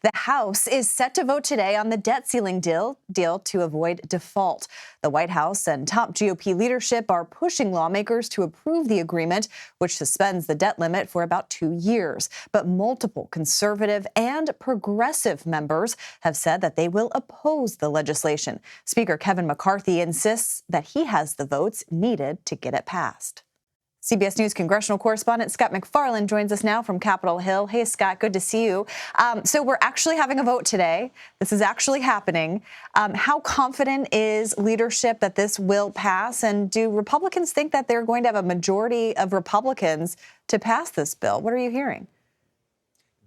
The House is set to vote today on the debt ceiling deal to avoid default. The White House and top GOP leadership are pushing lawmakers to approve the agreement, which suspends the debt limit for about 2 years. But multiple conservative and progressive members have said that they will oppose the legislation. Speaker Kevin McCarthy insists that he has the votes needed to get it passed. CBS News congressional correspondent Scott MacFarlane joins us now from Capitol Hill. Hey, Scott, good to see you. So we're actually having a vote today. This is actually happening. How confident is leadership that this will pass? And do Republicans think that they're going to have a majority of Republicans to pass this bill? What are you hearing?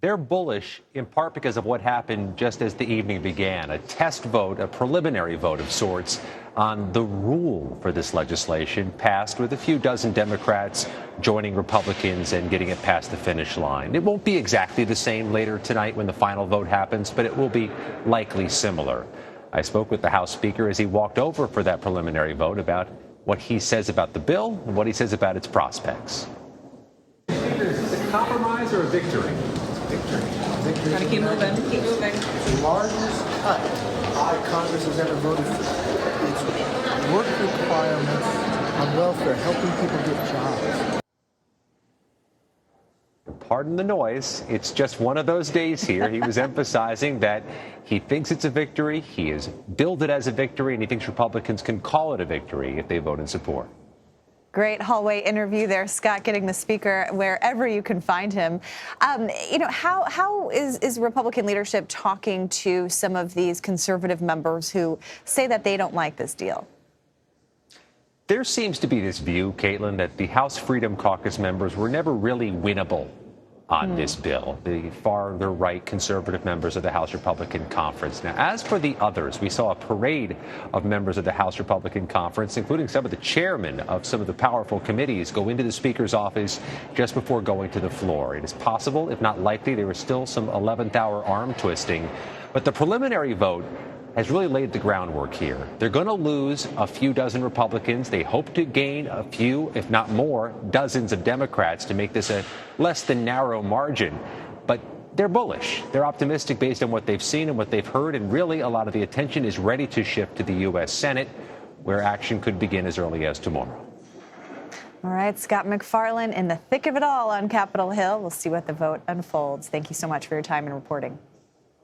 They're bullish in part because of what happened just as the evening began, a test vote, a preliminary vote of sorts on the rule for this legislation passed with a few dozen Democrats joining Republicans and getting it past the finish line. It won't be exactly the same later tonight when the final vote happens, but it will be likely similar. I spoke with the House Speaker as he walked over for that preliminary vote about what he says about the bill and what he says about its prospects. Speaker, is this a compromise or a victory? Victory. Gotta keep moving, keep moving. The largest cut that Congress has ever voted for. It's work requirements on welfare, helping people get jobs. Pardon the noise. It's just one of those days here. He was emphasizing that he thinks it's a victory. He has billed it as a victory, and he thinks Republicans can call it a victory if they vote in support. Great hallway interview there, Scott, getting the speaker wherever you can find him. How is Republican leadership talking to some of these conservative members who say that they don't like this deal? There seems to be this view, Caitlin, that the House Freedom Caucus members were never really winnable on this bill, the farther right conservative members of the House Republican Conference. Now, as for the others, we saw a parade of members of the House Republican Conference, including some of the chairmen of some of the powerful committees, go into the Speaker's office just before going to the floor. It is possible, if not likely, there was still some 11th hour arm twisting. But the preliminary vote has really laid the groundwork here. They're going to lose a few dozen Republicans. They hope to gain a few, if not more, dozens of Democrats to make this a less than narrow margin. But they're bullish. They're optimistic based on what they've seen and what they've heard. And really, a lot of the attention is ready to shift to the U.S. Senate, where action could begin as early as tomorrow. All right, Scott MacFarlane in the thick of it all on Capitol Hill. We'll see what the vote unfolds. Thank you so much for your time and reporting.